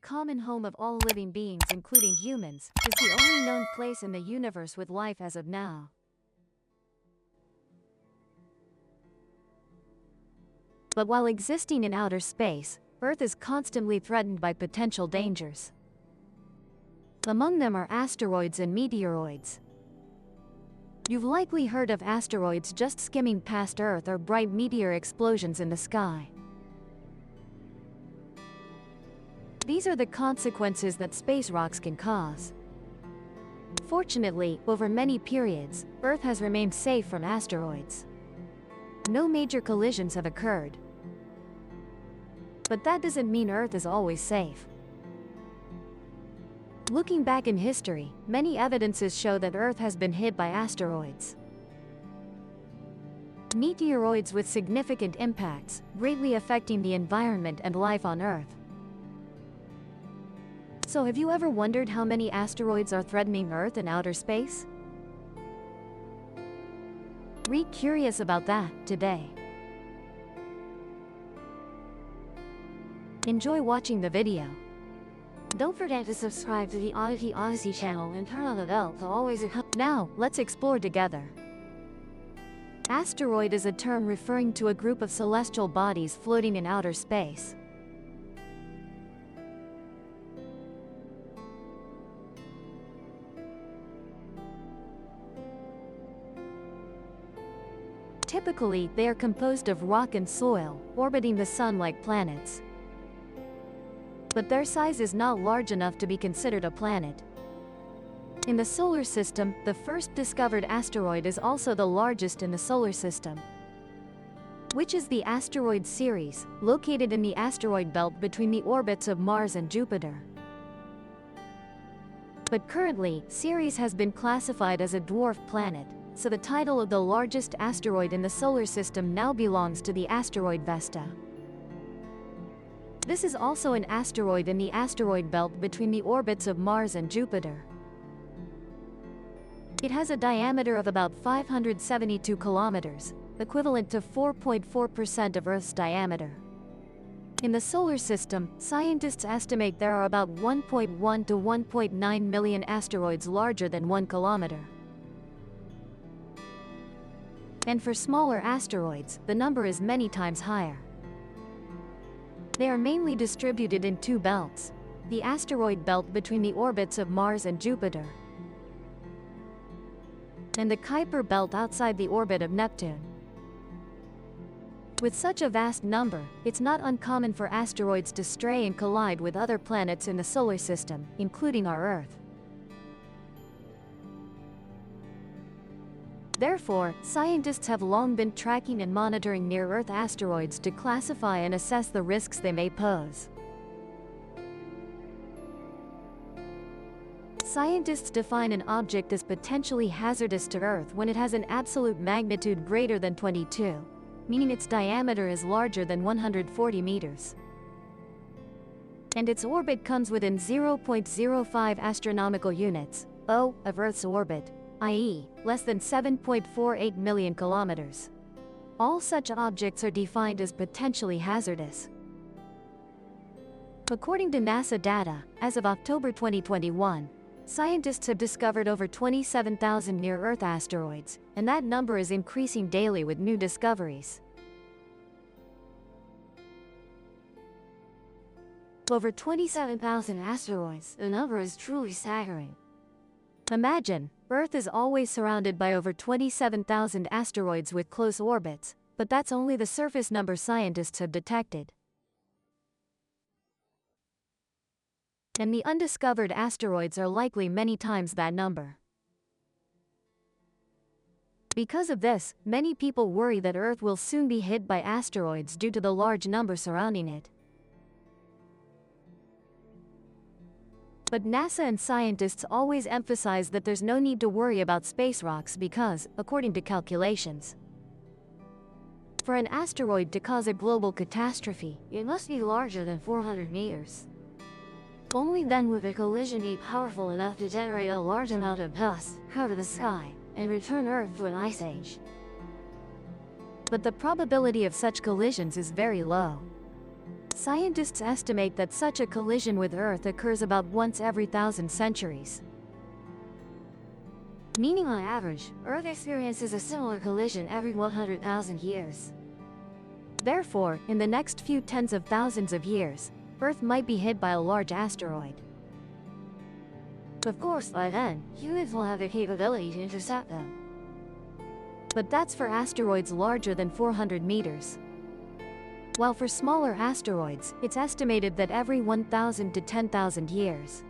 common home of all living beings including humans, is the only known place in the universe with life as of now. But while existing in outer space, Earth is constantly threatened by potential dangers. Among them are asteroids and meteoroids. You've likely heard of asteroids just skimming past Earth or bright meteor explosions in the sky. These are the consequences that space rocks can cause. Fortunately, over many periods, Earth has remained safe from asteroids. No major collisions have occurred. But that doesn't mean Earth is always safe. Looking back in history, many evidences show that Earth has been hit by asteroids. Meteoroids with significant impacts, greatly affecting the environment and life on Earth. So have you ever wondered how many asteroids are threatening Earth in outer space? Be curious about that today. Enjoy watching the video. Don't forget to subscribe to the Odyssey channel and turn on the bell to always. Now, let's explore together. Asteroid is a term referring to a group of celestial bodies floating in outer space. Typically, they are composed of rock and soil, orbiting the Sun like planets. But their size is not large enough to be considered a planet. In the solar system, the first discovered asteroid is also the largest in the solar system, which is the Asteroid Ceres, located in the asteroid belt between the orbits of Mars and Jupiter. But currently, Ceres has been classified as a dwarf planet, so the title of the largest asteroid in the solar system now belongs to the asteroid Vesta. This is also an asteroid in the asteroid belt between the orbits of Mars and Jupiter. It has a diameter of about 572 kilometers, equivalent to 4.4% of Earth's diameter. In the solar system, scientists estimate there are about 1.1 to 1.9 million asteroids larger than 1 kilometer. And for smaller asteroids, the number is many times higher. They are mainly distributed in two belts: the asteroid belt between the orbits of Mars and Jupiter, and the Kuiper belt outside the orbit of Neptune. With such a vast number, it's not uncommon for asteroids to stray and collide with other planets in the solar system, including our Earth. Therefore, scientists have long been tracking and monitoring near-Earth asteroids to classify and assess the risks they may pose. Scientists define an object as potentially hazardous to Earth when it has an absolute magnitude greater than 22, meaning its diameter is larger than 140 meters. And its orbit comes within 0.05 astronomical units, O, of Earth's orbit, i.e., less than 7.48 million kilometers. All such objects are defined as potentially hazardous. According to NASA data, as of October 2021, scientists have discovered over 27,000 near-Earth asteroids, and that number is increasing daily with new discoveries. Over 27,000 asteroids, the number is truly staggering. Imagine, Earth is always surrounded by over 27,000 asteroids with close orbits, but that's only the surface number scientists have detected. And the undiscovered asteroids are likely many times that number. Because of this, many people worry that Earth will soon be hit by asteroids due to the large number surrounding it. But NASA and scientists always emphasize that there's no need to worry about space rocks because, according to calculations, for an asteroid to cause a global catastrophe, it must be larger than 400 meters. Only then would a collision be powerful enough to generate a large amount of dust out of the sky and return Earth to an ice age. But the probability of such collisions is very low. Scientists estimate that such a collision with Earth occurs about once every 1,000 centuries. Meaning on average, Earth experiences a similar collision every 100,000 years. Therefore, in the next few tens of thousands of years, Earth might be hit by a large asteroid. Of course, by then, humans will have the capability to intercept them. But that's for asteroids larger than 400 meters. While for smaller asteroids, it's estimated that every 1,000 to 10,000 years,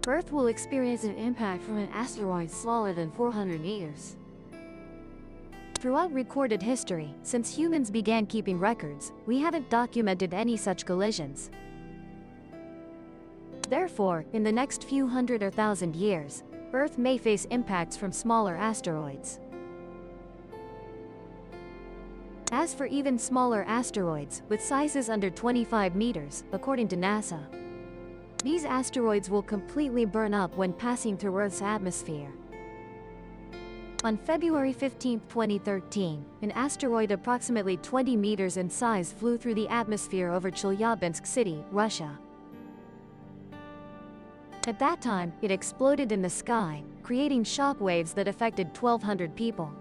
Earth will experience an impact from an asteroid smaller than 400 meters. Throughout recorded history, since humans began keeping records, we haven't documented any such collisions. Therefore, in the next few hundred or thousand years, Earth may face impacts from smaller asteroids. As for even smaller asteroids, with sizes under 25 meters, according to NASA, these asteroids will completely burn up when passing through Earth's atmosphere. On February 15, 2013, an asteroid approximately 20 meters in size flew through the atmosphere over Chelyabinsk City, Russia. At that time, it exploded in the sky, creating shockwaves that affected 1,200 people.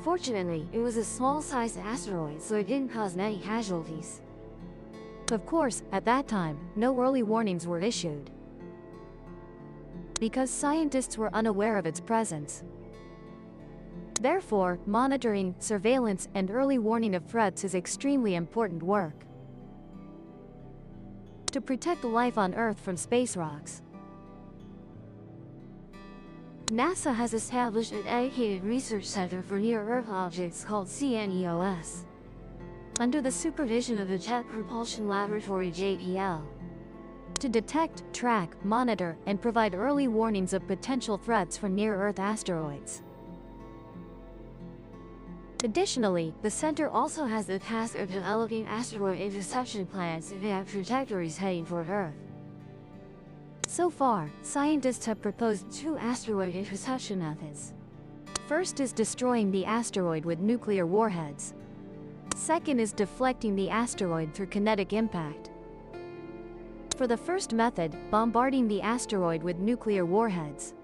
Fortunately, it was a small-sized asteroid, so it didn't cause many casualties. Of course, at that time, no early warnings were issued, because scientists were unaware of its presence. Therefore, monitoring, surveillance, and early warning of threats is extremely important work to protect life on Earth from space rocks. NASA has established a dedicated research center for near-Earth objects called CNEOS, under the supervision of the Jet Propulsion Laboratory (JPL), to detect, track, monitor, and provide early warnings of potential threats from near-Earth asteroids. Additionally, the center also has the task of developing asteroid interception plans if they have trajectories heading toward Earth. So far, scientists have proposed 2 asteroid interception methods. First is destroying the asteroid with nuclear warheads. Second is deflecting the asteroid through kinetic impact. For the first method, bombarding the asteroid with nuclear warheads,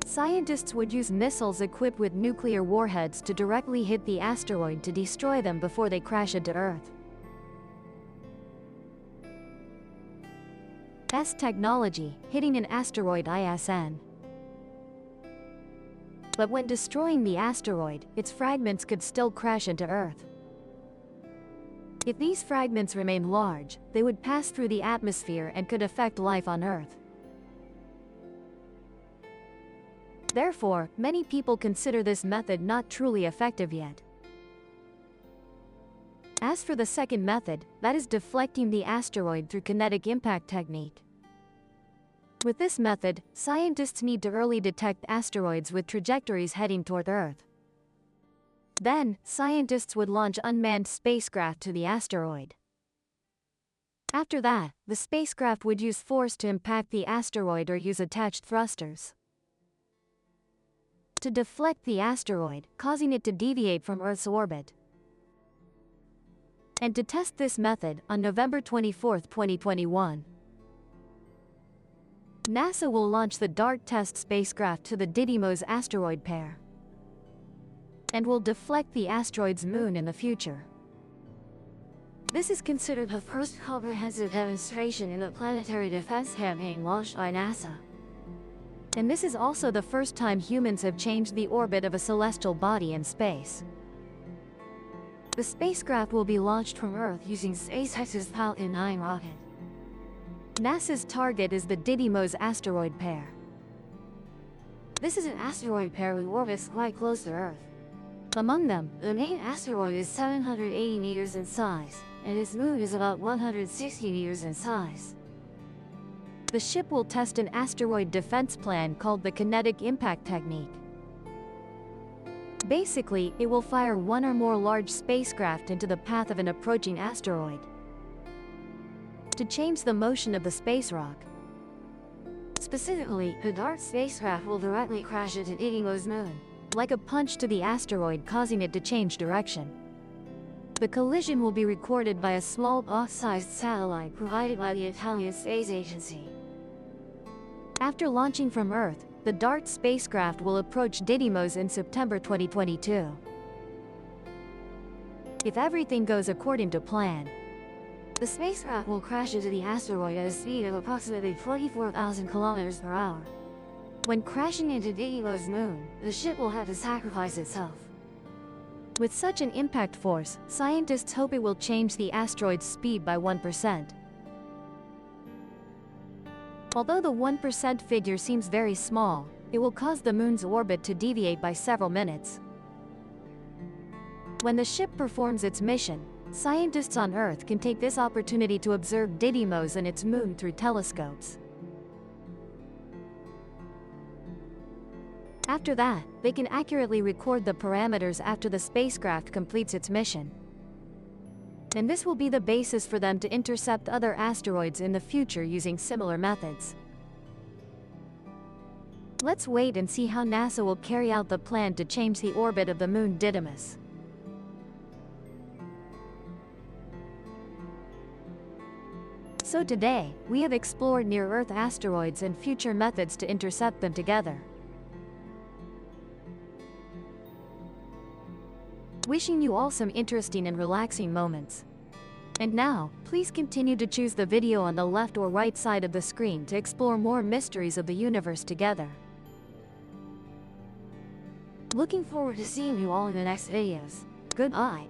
scientists would use missiles equipped with nuclear warheads to directly hit the asteroid to destroy them before they crash into Earth. S technology, hitting an asteroid ISN. But when destroying the asteroid, its fragments could still crash into Earth. If these fragments remain large, they would pass through the atmosphere and could affect life on Earth. Therefore, many people consider this method not truly effective yet. As for the second method, that is deflecting the asteroid through kinetic impact technique. With this method, scientists need to early detect asteroids with trajectories heading toward Earth. Then, scientists would launch unmanned spacecraft to the asteroid. After that, the spacecraft would use force to impact the asteroid or use attached thrusters to deflect the asteroid, causing it to deviate from Earth's orbit. And to test this method, on November 24, 2021, NASA will launch the DART test spacecraft to the Didymos asteroid pair, and will deflect the asteroid's moon in the future. This is considered the first comprehensive demonstration in the planetary defense campaign launched by NASA. And this is also the first time humans have changed the orbit of a celestial body in space. The spacecraft will be launched from Earth using SpaceX's Falcon 9 rocket. NASA's target is the Didymos asteroid pair. This is an asteroid pair with orbits quite close to Earth. Among them, the main asteroid is 780 meters in size, and its moon is about 160 meters in size. The ship will test an asteroid defense plan called the kinetic impact technique. Basically, it will fire one or more large spacecraft into the path of an approaching asteroid to change the motion of the space rock. Specifically, the DART spacecraft will directly crash into Didymos moon, like a punch to the asteroid, causing it to change direction. The collision will be recorded by a small box-sized satellite provided by the Italian Space Agency. After launching from Earth, the DART spacecraft will approach Didymos in September 2022. If everything goes according to plan, the spacecraft will crash into the asteroid at a speed of approximately 44,000 kilometers per hour. When crashing into Didymos' moon, the ship will have to sacrifice itself. With such an impact force, scientists hope it will change the asteroid's speed by 1%. Although the 1% figure seems very small, it will cause the moon's orbit to deviate by several minutes. When the ship performs its mission, scientists on Earth can take this opportunity to observe Didymos and its moon through telescopes. After that, they can accurately record the parameters after the spacecraft completes its mission. And this will be the basis for them to intercept other asteroids in the future using similar methods. Let's wait and see how NASA will carry out the plan to change the orbit of the moon Didymos. So today, we have explored near-Earth asteroids and future methods to intercept them together. Wishing you all some interesting and relaxing moments. And now, please continue to choose the video on the left or right side of the screen to explore more mysteries of the universe together. Looking forward to seeing you all in the next videos. Goodbye.